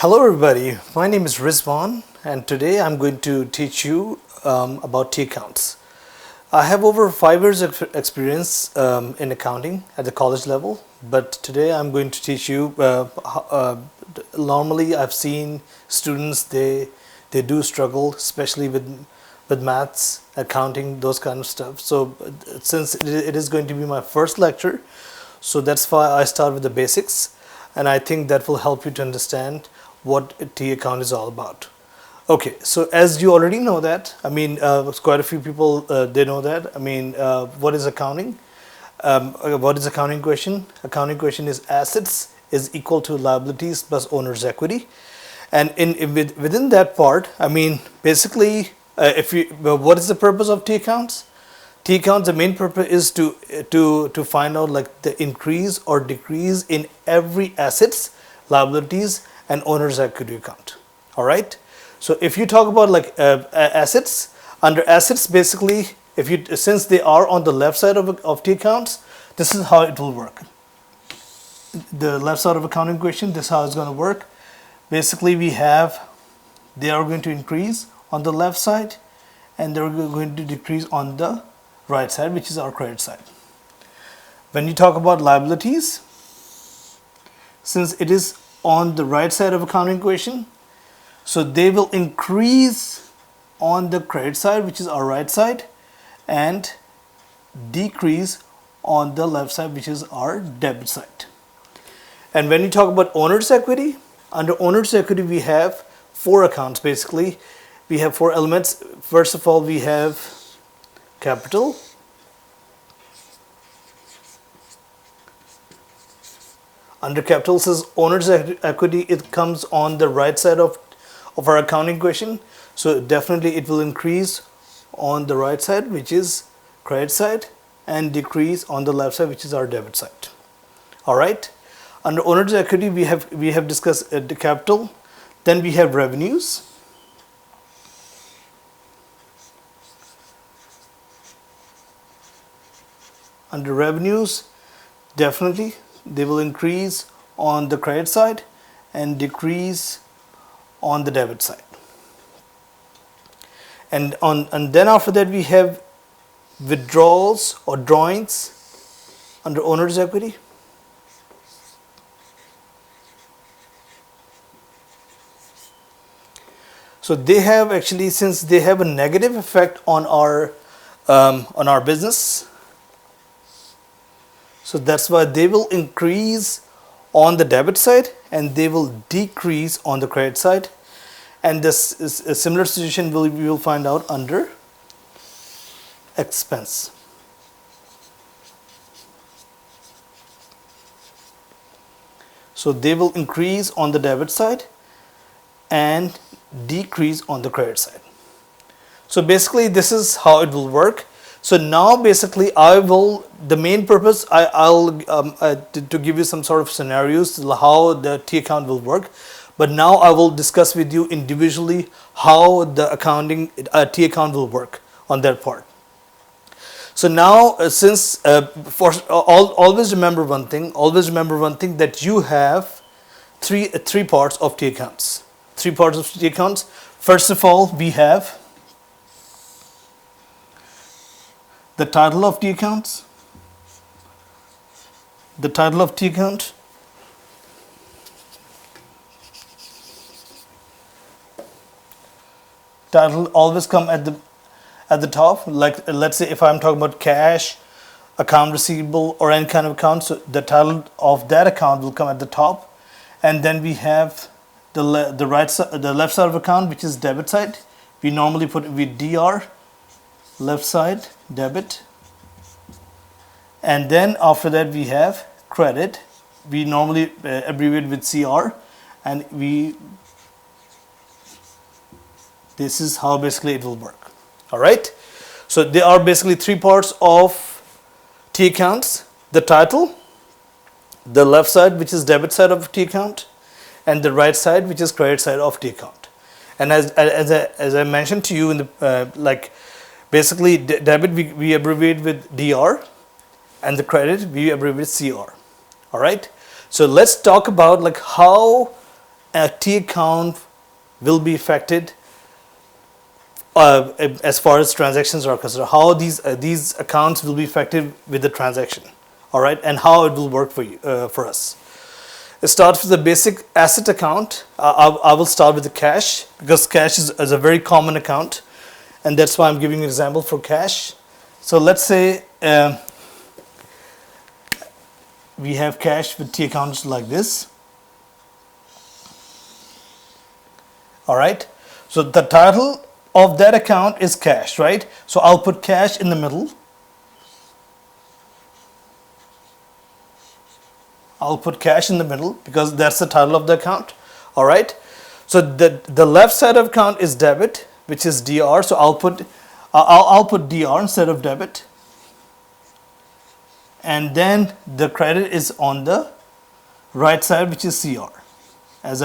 Hello everybody, my name is Rizwan and today I'm going to teach you about T accounts. I have over 5 years of experience in accounting at the college level, but today I'm going to teach you normally I've seen students they do struggle especially with maths, accounting, those kind of stuff. So since it is going to be my first lecture, so that's why I start with the basics, and I think that will help you to understand what a T account is all about. Okay, so as you already know that, quite a few people they know that. What is accounting? What is accounting question? Accounting question is assets is equal to liabilities plus owner's equity, and within that part, basically, if you what is the purpose of T accounts? T accounts, the main purpose is to find out like the increase or decrease in every assets, liabilities, and owner's equity account. All right. So if you talk about like assets, under assets, basically, if you since they are on the left side of T accounts, this is how it will work. The left side of accounting question, this is how it's going to work. Basically, we have they are going to increase on the left side, and they're going to decrease on the right side, which is our credit side. When you talk about liabilities, since it is on the right side of accounting equation, so they will increase on the credit side, which is our right side, and decrease on the left side, which is our debit side. And when you talk about owner's equity, under owner's equity we have 4 accounts. Basically, we have 4 elements. First of all, we have capital, under capital says owner's equity, it comes on the right side of our accounting equation, so definitely it will increase on the right side, which is credit side, and decrease on the left side, which is our debit side. All right, under owner's equity we have discussed the capital. Then we have revenues, under revenues, definitely they will increase on the credit side and decrease on the debit side. And then after that we have withdrawals or drawings under owner's equity. So they have actually, since they have a negative effect on our business, so that's why they will increase on the debit side and they will decrease on the credit side. And this is a similar situation we will find out under expense. So they will increase on the debit side and decrease on the credit side. So basically this is how it will work. So now basically the main purpose, I'll to give you some sort of scenarios how the T account will work, but now I will discuss with you individually how the T account will work on that part. So now since always remember one thing, that you have three parts of T accounts. 3 parts of T accounts. First of all, we have the title of T accounts, the title of T account, title always come at the top. Like let's say if I'm talking about cash, account receivable, or any kind of account, so the title of that account will come at the top. And then we have the left side of account, which is debit side. We normally put it with DR, left side debit, and then after that we have credit. We normally abbreviate with CR, and this is how basically it will work. All right, so there are basically 3 parts of T accounts: the title, the left side, which is debit side of T account, and the right side, which is credit side of T account. And as I mentioned to you in the basically debit we abbreviate with DR, and the credit we abbreviate with CR. All right, so let's talk about like how a T account will be affected as far as transactions are concerned. How these accounts will be affected with the transaction, all right, and how it will work for you for us. It starts with the basic asset account. I will start with the cash because cash is a very common account, and that's why I'm giving an example for cash. So let's say we have cash with T accounts like this. All right. So the title of that account is cash, right? So I'll put cash in the middle. I'll put cash in the middle because that's the title of the account. All right. So the left side of account is debit, which is DR. So I'll put DR instead of debit. And then the credit is on the right side, which is CR. As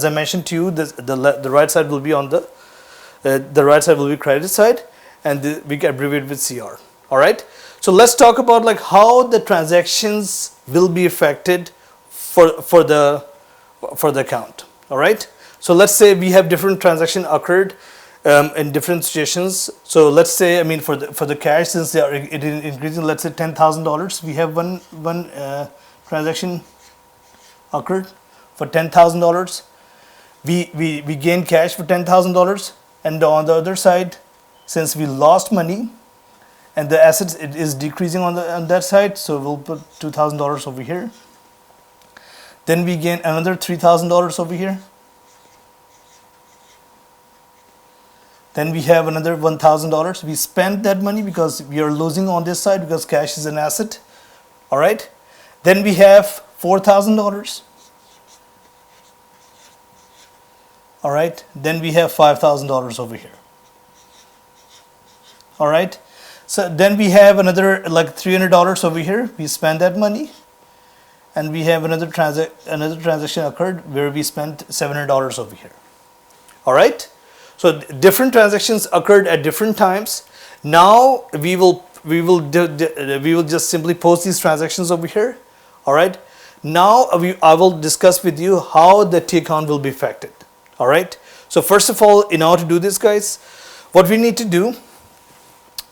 I mentioned to you, the right side will be on the right side will be credit side, and we can abbreviate with CR. All right. So let's talk about like how the transactions will be affected for the account. All right. So let's say we have different transactions occurred in different situations. So let's say, I mean, for the cash, since they are increasing, let's say $10,000, we have one transaction occurred for $10,000. We gain cash for $10,000, and on the other side, since we lost money and the assets it is decreasing on that side, so we'll put $2,000 over here. Then we gain another $3,000 over here. Then we have another $1,000. We spent that money because we are losing on this side because cash is an asset. All right. Then we have $4,000. All right. Then we have $5,000 over here. All right. So then we have another like $300 over here. We spent that money, and we have another transaction occurred where we spent $700 over here. All right. So different transactions occurred at different times. Now we will just simply post these transactions over here. All right. Now I will discuss with you how the T account will be affected. All right. So first of all, in order to do this, guys, what we need to do,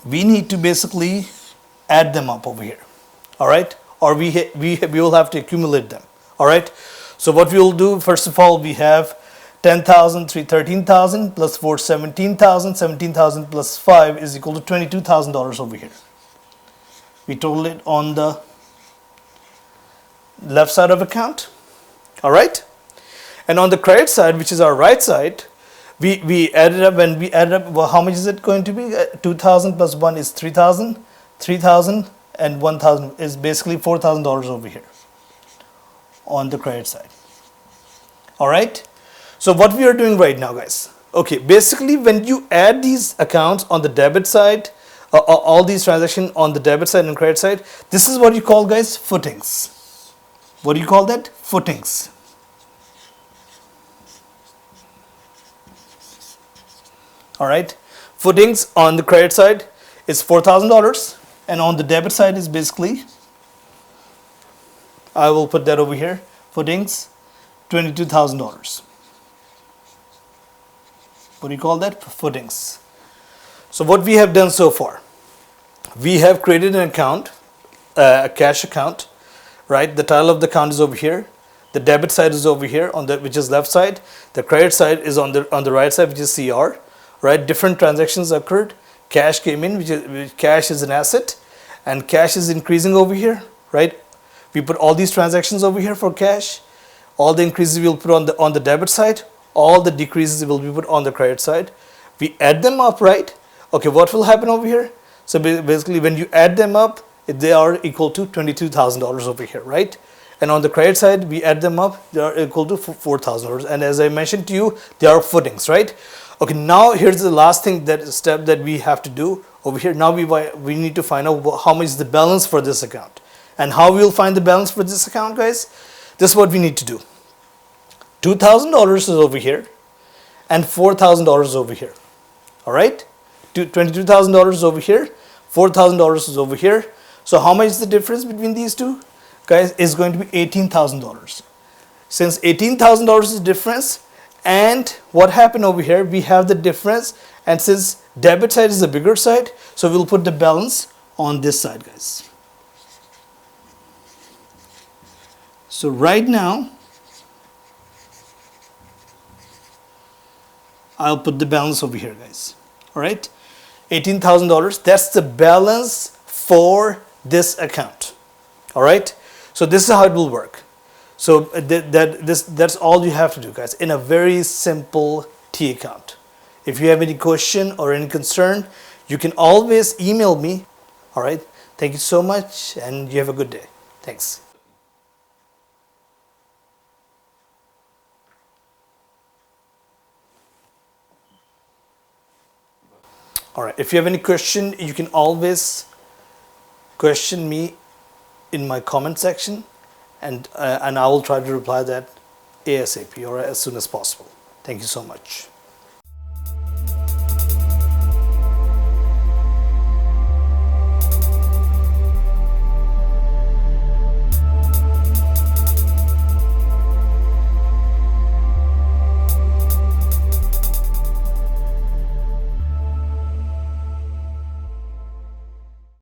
we need to basically add them up over here. All right. Or we will have to accumulate them. All right. So what we will do, first of all, we have 10,000, 13,000 plus 4, 17,000. 17,000 plus 5 is equal to $22,000 over here. We total it on the left side of account. All right. And on the credit side, which is our right side, we added up. When we added up, well, how much is it going to be? 2,000 plus 1 is 3,000. 3,000 and 1,000 is basically $4,000 over here on the credit side. All right. So what we are doing right now, guys, okay, basically when you add these accounts on the debit side, all these transactions on the debit side and credit side, this is what you call, guys, footings. What do you call that? Footings. All right. Footings on the credit side is $4,000, and on the debit side is basically, I will put that over here, footings, $22,000. What do you call that? Footings. So what we have done so far, we have created an account, a cash account, right? The title of the account is over here. The debit side is over here on the, which is left side. The credit side is on the right side, which is CR, right? Different transactions occurred. Cash came in, which cash is an asset, and cash is increasing over here, right? We put all these transactions over here for cash. All the increases we'll put on the debit side. All the decreases will be put on the credit side. We add them up, right? Okay, what will happen over here? So basically, when you add them up, they are equal to $22,000 over here, right? And on the credit side, we add them up, they are equal to $4,000. And as I mentioned to you, they are footings, right? Okay, now here's the last thing, that step that we have to do over here. Now we need to find out how much is the balance for this account. And how we will find the balance for this account, guys? This is what we need to do. $2,000 is over here and $4,000 is over here. All right. $22,000 is over here. $4,000 is over here. So how much is the difference between these two? Guys, is going to be $18,000. Since $18,000 is the difference, and what happened over here, we have the difference, and since debit side is the bigger side, so we'll put the balance on this side, guys. So right now, I'll put the balance over here, guys. All right, $18,000. That's the balance for this account. All right. So this is how it will work. So that's all you have to do, guys, in a very simple T account. If you have any question or any concern, you can always email me. All right. Thank you so much, and you have a good day. Thanks. All right. If you have any question, you can always question me in my comment section, and I will try to reply that ASAP or as soon as possible. Thank you so much.